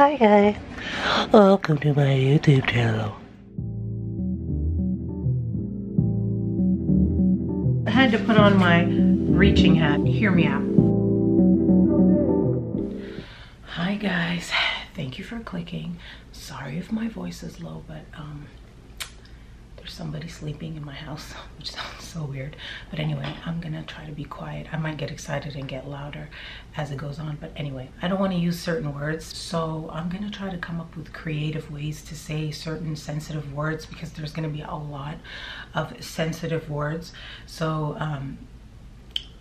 Hi guys, welcome to my YouTube channel. I had to put on my reaching hat. Hear me out. Hi guys, thank you for clicking. Sorry if my voice is low, but there's somebody sleeping in my house, which sounds so weird. But anyway, I'm gonna try to be quiet. I might get excited and get louder as it goes on. But anyway, I don't want to use certain words, so I'm gonna try to come up with creative ways to say certain sensitive words, because there's gonna be a lot of sensitive words. So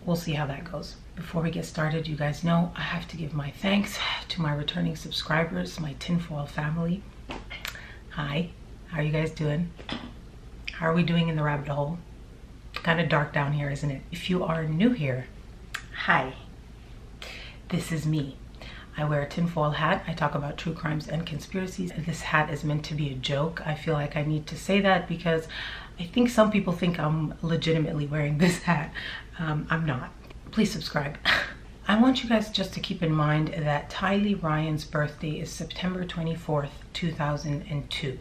we'll see how that goes. Before we get started, you guys know I have to give my thanks to my returning subscribers, my tinfoil family. Hi, how are you guys doing? How are we doing in the rabbit hole? Kind of dark down here, isn't it? If you are new here, hi, this is me. I wear a tinfoil hat. I talk about true crimes and conspiracies. This hat is meant to be a joke. I feel like I need to say that because I think some people think I'm legitimately wearing this hat. I'm not. Please subscribe. I want you guys just to keep in mind that Tylee Ryan's birthday is September 24th, 2002.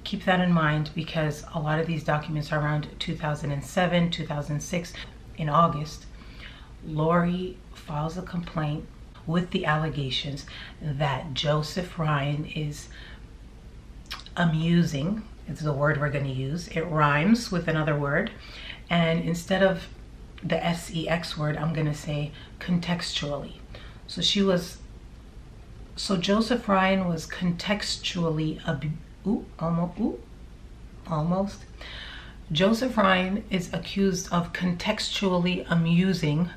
Keep that in mind because a lot of these documents are around 2007, 2006. In August, Lori files a complaint with the allegations that Joseph Ryan is amusing. It's the word we're going to use. It rhymes with another word. And instead of the sex word, I'm going to say contextually. So Joseph Ryan was contextually almost. Joseph Ryan is accused of contextually amusing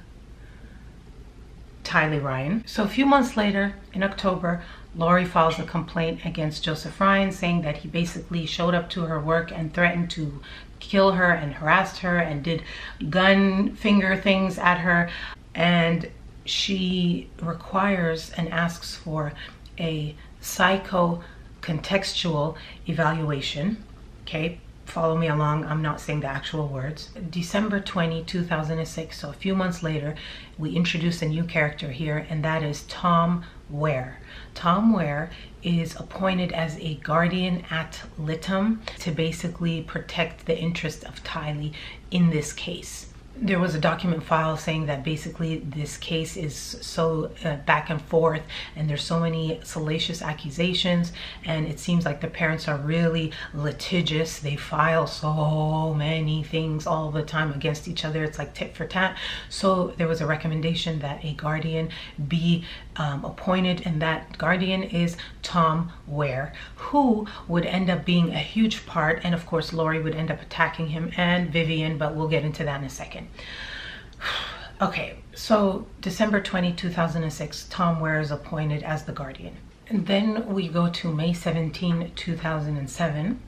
Tylee Ryan. So a few months later, in October, Lori files a complaint against Joseph Ryan, saying that he basically showed up to her work and threatened to kill her and harassed her and did gun finger things at her. And she requires and asks for a psycho-contextual evaluation. Okay, follow me along. I'm not saying the actual words. December 20, 2006, so a few months later, we introduce a new character here, and that is Tom Ware. Tom Ware is appointed as a guardian ad litem to basically protect the interest of Tylee in this case. There was a document file saying that basically this case is so back and forth, and there's so many salacious accusations, and it seems like the parents are really litigious. They file so many things all the time against each other. It's like tit for tat. So there was a recommendation that a guardian be appointed, and that guardian is Tom Ware, who would end up being a huge part, and of course Lori would end up attacking him, and Vivian, but we'll get into that in a second. Okay, so December 20, 2006, Tom Ware is appointed as the guardian. And then we go to May 17, 2007.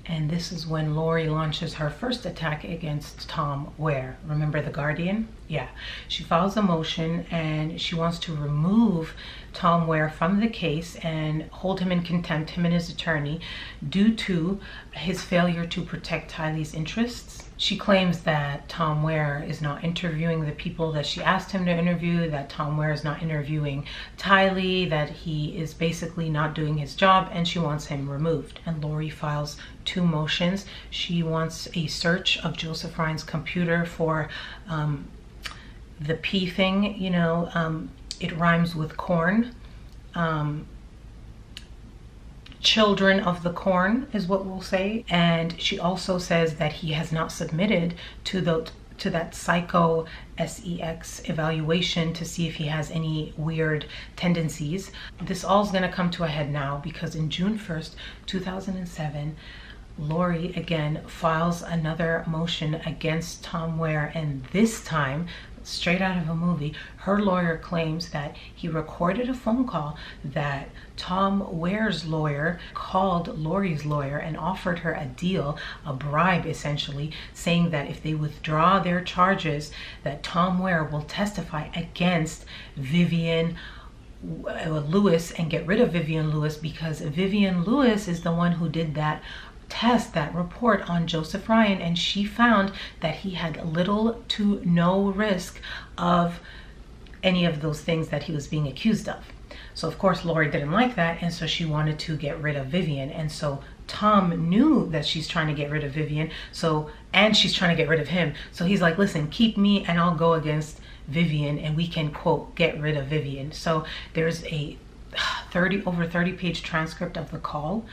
And this is when Lori launches her first attack against Tom Ware. Remember the guardian? Yeah. She files a motion and she wants to remove Tom Ware from the case and hold him in contempt, him and his attorney, due to his failure to protect Tylee's interests. She claims that Tom Ware is not interviewing the people that she asked him to interview, that Tom Ware is not interviewing Tylee, that he is basically not doing his job, and she wants him removed. And Lori files two motions. She wants a search of Joseph Ryan's computer for the P thing, you know, it rhymes with corn. Children of the corn is what we'll say. And she also says that he has not submitted to that psycho sex evaluation to see if he has any weird tendencies. This all is going to come to a head now, because in June 1st, 2007, Lori again files another motion against Tom Ware, and this time, straight out of a movie, her lawyer claims that he recorded a phone call that Tom Ware's lawyer called Lori's lawyer and offered her a deal, a bribe essentially, saying that if they withdraw their charges, that Tom Ware will testify against Vivian Lewis and get rid of Vivian Lewis, because Vivian Lewis is the one who did that test, that report on Joseph Ryan, and she found that he had little to no risk of any of those things that he was being accused of. So of course Lori didn't like that, and so she wanted to get rid of Vivian. And so Tom knew that she's trying to get rid of Vivian, and she's trying to get rid of him. So he's like, listen, keep me and I'll go against Vivian and we can, quote, get rid of Vivian. So there's a over 30 page transcript of the call.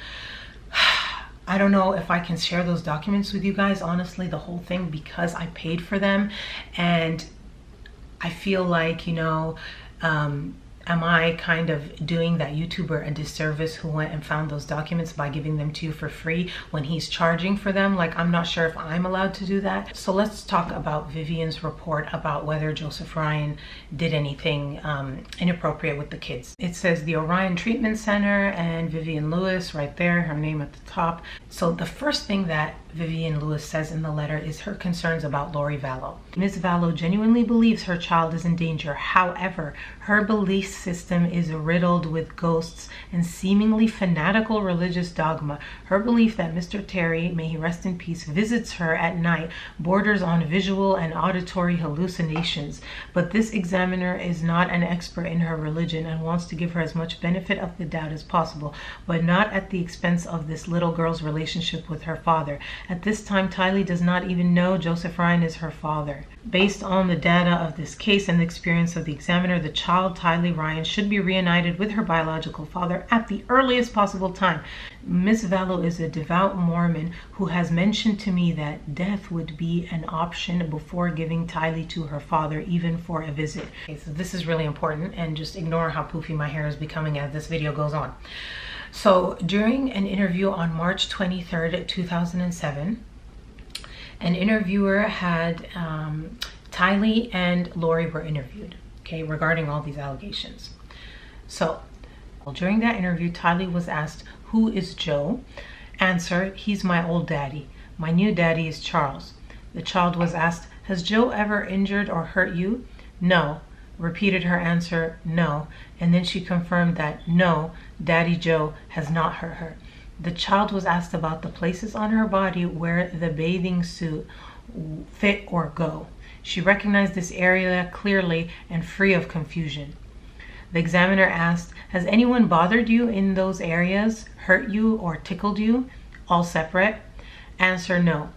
I don't know if I can share those documents with you guys, honestly, the whole thing, because I paid for them. And I feel like, you know, am I kind of doing that YouTuber a disservice who went and found those documents by giving them to you for free when he's charging for them? Like, I'm not sure if I'm allowed to do that. So let's talk about Vivian's report about whether Joseph Ryan did anything inappropriate with the kids. It says the Orion Treatment Center and Vivian Lewis right there, her name at the top. So the first thing that Vivian Lewis says in the letter is her concerns about Lori Vallow. Ms. Vallow genuinely believes her child is in danger. However, her belief system is riddled with ghosts and seemingly fanatical religious dogma. Her belief that Mr. Terry, may he rest in peace, visits her at night borders on visual and auditory hallucinations. But this examiner is not an expert in her religion and wants to give her as much benefit of the doubt as possible, but not at the expense of this little girl's relationship with her father. At this time, Tylee does not even know Joseph Ryan is her father. Based on the data of this case and the experience of the examiner, the child, Tylee Ryan, should be reunited with her biological father at the earliest possible time. Ms. Vallow is a devout Mormon who has mentioned to me that death would be an option before giving Tylee to her father, even for a visit. Okay, so this is really important, and just ignore how poofy my hair is becoming as this video goes on. So during an interview on March 23rd, 2007, an interviewer had Tylee and Lori were interviewed, okay, regarding all these allegations. So during that interview, Tylee was asked, "Who is Joe?" Answer, "He's my old daddy. My new daddy is Charles." The child was asked, "Has Joe ever injured or hurt you?" "No." Repeated her answer, "No." And then she confirmed that no, Daddy Joe has not hurt her. The child was asked about the places on her body where the bathing suit fit or go. She recognized this area clearly and free of confusion. The examiner asked, "Has anyone bothered you in those areas, hurt you or tickled you?" All separate. Answer, "No."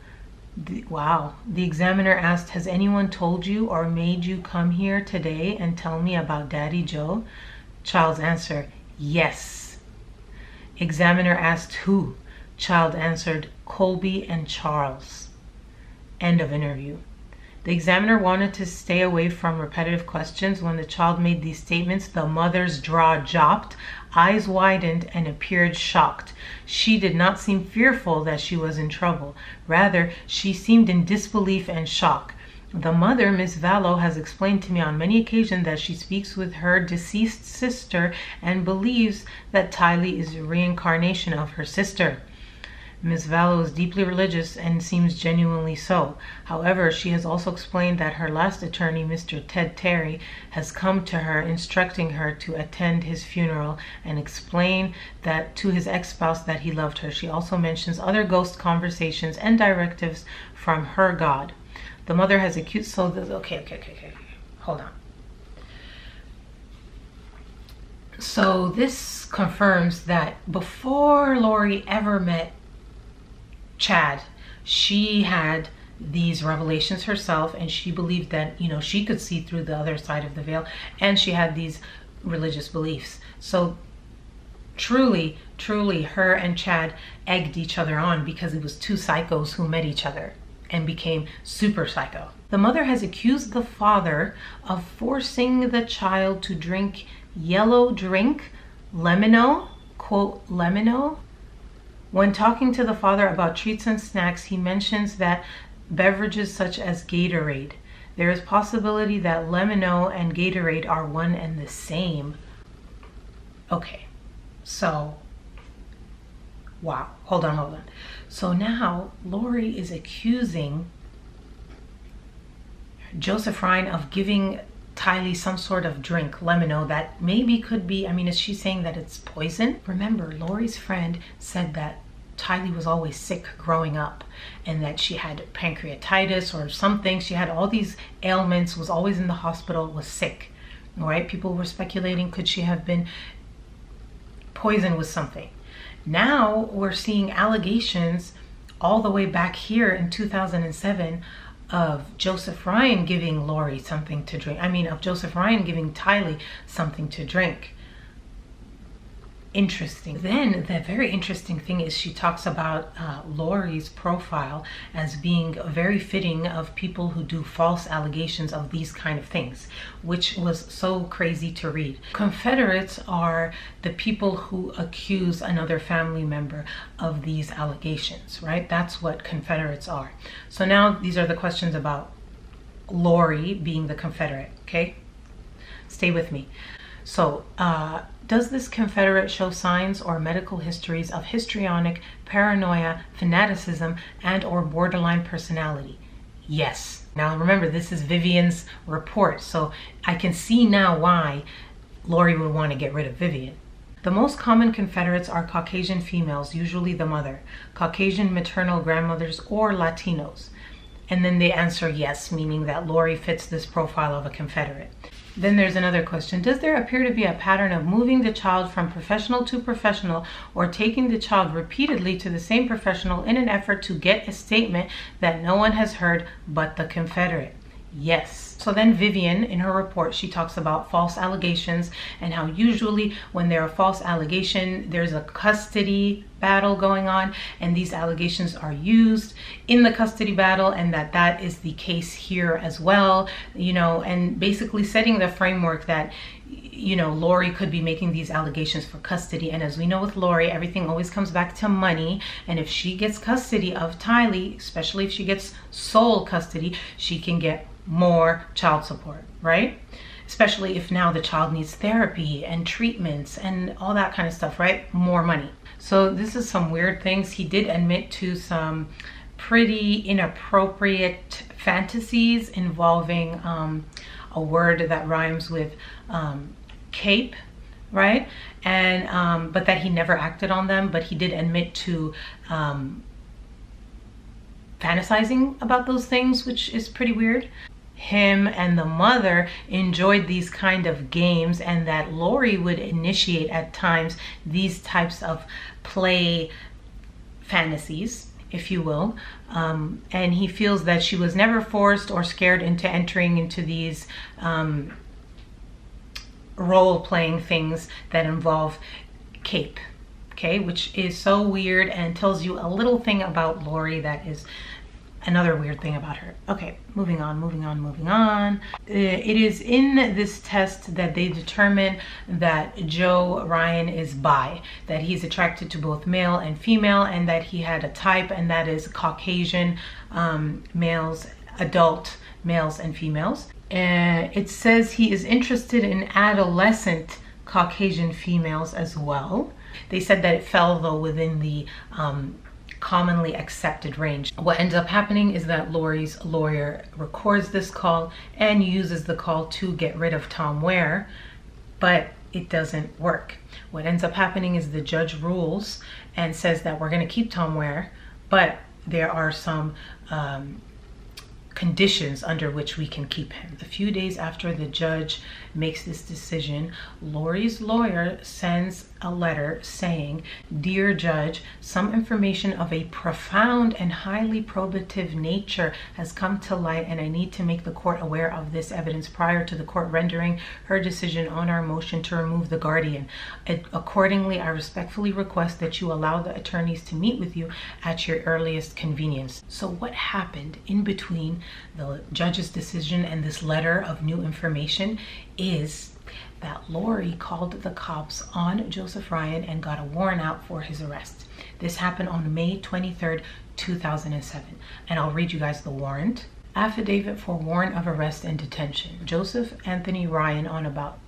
Wow. The examiner asked, "Has anyone told you or made you come here today and tell me about Daddy Joe?" Child's answer, "Yes." Examiner asked, "Who?" Child answered, "Colby and Charles." End of interview. The examiner wanted to stay away from repetitive questions. When the child made these statements, the mother's jaw dropped, eyes widened, and appeared shocked. She did not seem fearful that she was in trouble. Rather, she seemed in disbelief and shock. The mother, Miss Vallow, has explained to me on many occasions that she speaks with her deceased sister and believes that Tylee is a reincarnation of her sister. Ms. Vallow is deeply religious and seems genuinely so. However, she has also explained that her last attorney, Mr. Ted Terry, has come to her instructing her to attend his funeral and explain that to his ex-spouse that he loved her. She also mentions other ghost conversations and directives from her God. The mother has accused, okay, hold on. So this confirms that before Lori ever met Chad, she had these revelations herself, and she believed that, you know, she could see through the other side of the veil, and she had these religious beliefs. So truly her and Chad egged each other on because it was two psychos who met each other and became super psycho. The mother has accused the father of forcing the child to drink yellow drink, lemino, quote, lemino. When talking to the father about treats and snacks, he mentions that beverages such as Gatorade. There is possibility that lemino and Gatorade are one and the same. Okay, so, wow, hold on. So now Lori is accusing Joseph Ryan of giving Tylee some sort of drink, lemino, that maybe could be, I mean, is she saying that it's poison? Remember, Lori's friend said that Tylee was always sick growing up and that she had pancreatitis or something. She had all these ailments, was always in the hospital, was sick. All right, people were speculating, could she have been poisoned with something? Now we're seeing allegations all the way back here in 2007 of Joseph Ryan giving Lori something to drink. I mean, of Joseph Ryan giving Tylee something to drink. Interesting. Then the very interesting thing is she talks about Lori's profile as being very fitting of people who do false allegations of these kind of things, which was so crazy to read. Confederates are the people who accuse another family member of these allegations, right? That's what Confederates are. So now these are the questions about Lori being the Confederate, okay? Stay with me. So, does this Confederate show signs or medical histories of histrionic, paranoia, fanaticism, and or borderline personality? Yes. Now remember, this is Vivian's report, so I can see now why Lori would want to get rid of Vivian. The most common Confederates are Caucasian females, usually the mother, Caucasian maternal grandmothers, or Latinos. And then they answer yes, meaning that Lori fits this profile of a Confederate. Then there's another question. Does there appear to be a pattern of moving the child from professional to professional or taking the child repeatedly to the same professional in an effort to get a statement that no one has heard but the Confederate? Yes. So then Vivian, in her report, she talks about false allegations and how usually when there are false allegations, there's a custody battle going on, and these allegations are used in the custody battle, and that is the case here as well, you know, and basically setting the framework that, you know, Lori could be making these allegations for custody. And as we know with Lori, everything always comes back to money. And if she gets custody of Tylee, especially if she gets sole custody, she can get more child support, right? Especially if now the child needs therapy and treatments and all that kind of stuff, right? More money. So this is some weird things. He did admit to some pretty inappropriate fantasies involving a word that rhymes with cape, right? And but that he never acted on them, but he did admit to fantasizing about those things, which is pretty weird. Him and the mother enjoyed these kind of games, and that Lori would initiate at times these types of play fantasies, if you will. And he feels that she was never forced or scared into entering into these role-playing things that involve cape, okay, which is so weird and tells you a little thing about Lori that is another weird thing about her. Okay, moving on. It is in this test that they determine that Joe Ryan is bi, that he's attracted to both male and female, and that he had a type, and that is Caucasian males, adult males and females. And it says he is interested in adolescent Caucasian females as well. They said that it fell though within the commonly accepted range. What ends up happening is that Lori's lawyer records this call and uses the call to get rid of Tom Ware, but it doesn't work. What ends up happening is the judge rules and says that we're going to keep Tom Ware, but there are some conditions under which we can keep him. A few days after the judge makes this decision, Lori's lawyer sends a letter saying, "Dear Judge, some information of a profound and highly probative nature has come to light, and I need to make the court aware of this evidence prior to the court rendering her decision on our motion to remove the guardian. Accordingly, I respectfully request that you allow the attorneys to meet with you at your earliest convenience." So what happened in between the judge's decision and this letter of new information is that Lori called the cops on Joseph Ryan and got a warrant out for his arrest. This happened on May 23rd, 2007. And I'll read you guys the warrant. Affidavit for warrant of arrest and detention. Joseph Anthony Ryan, on about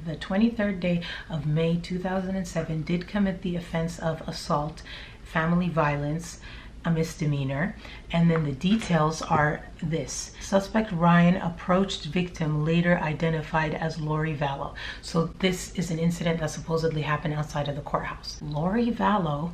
the 23rd day of May 2007, did commit the offense of assault, family violence, a misdemeanor, and then the details are this. Suspect Ryan approached victim, later identified as Lori Vallow. So this is an incident that supposedly happened outside of the courthouse. Lori Vallow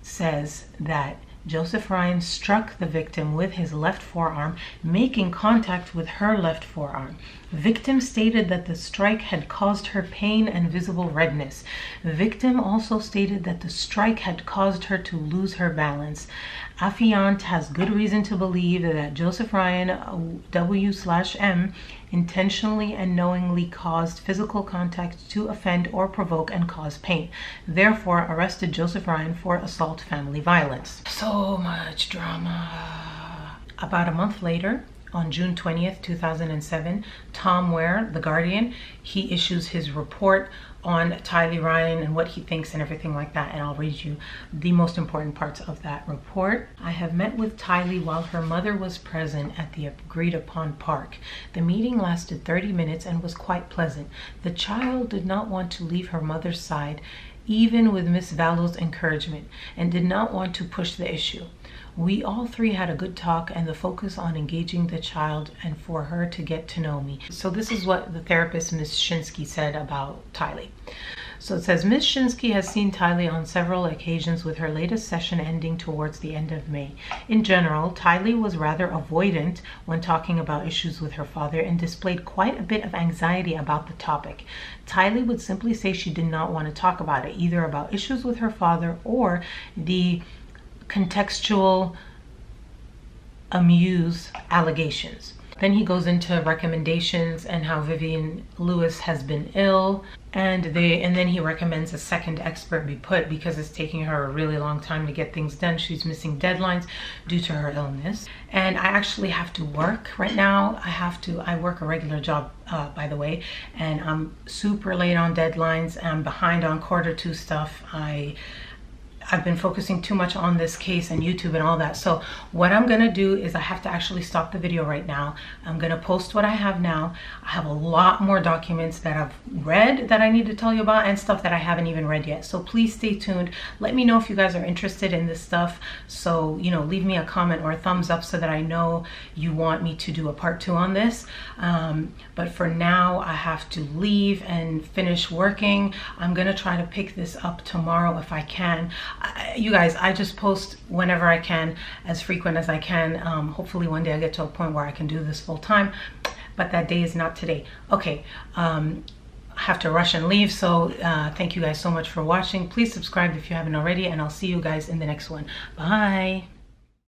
says that Joseph Ryan struck the victim with his left forearm, making contact with her left forearm. Victim stated that the strike had caused her pain and visible redness. Victim also stated that the strike had caused her to lose her balance. Affiant has good reason to believe that Joseph Ryan, W/M, intentionally and knowingly caused physical contact to offend or provoke and cause pain. Therefore, arrested Joseph Ryan for assault family violence. So much drama. About a month later, on June 20th, 2007, Tom Ware, The Guardian, he issues his report on Tylee Ryan and what he thinks and everything like that, and I'll read you the most important parts of that report. I have met with Tylee while her mother was present at the agreed upon park. The meeting lasted 30 minutes and was quite pleasant. The child did not want to leave her mother's side, even with Miss Vallow's encouragement, and did not want to push the issue. We all three had a good talk and the focus on engaging the child and for her to get to know me. So this is what the therapist, Ms. Shinsky, said about Tylee. So it says, Ms. Shinsky has seen Tylee on several occasions, with her latest session ending towards the end of May. In general, Tylee was rather avoidant when talking about issues with her father and displayed quite a bit of anxiety about the topic. Tylee would simply say she did not want to talk about it, either about issues with her father or the contextual amuse allegations. Then he goes into recommendations and how Vivian Lewis has been ill, and then he recommends a second expert be put because it's taking her a really long time to get things done. She's missing deadlines due to her illness. And I actually have to work right now. I work a regular job, by the way, and I'm super late on deadlines. I'm behind on Q2 stuff. I've been focusing too much on this case and YouTube and all that. So what I'm gonna do is I have to actually stop the video right now. I'm gonna post what I have now. I have a lot more documents that I've read that I need to tell you about, and stuff that I haven't even read yet. So please stay tuned. Let me know if you guys are interested in this stuff. So, you know, leave me a comment or a thumbs up so that I know you want me to do a part 2 on this. But for now, I have to leave and finish working. I'm gonna try to pick this up tomorrow if I can. You guys, I just post whenever I can, as frequent as I can. Hopefully one day I get to a point where I can do this full time, but that day is not today. Okay, I have to rush and leave. So thank you guys so much for watching. Please subscribe if you haven't already, and I'll see you guys in the next one. Bye.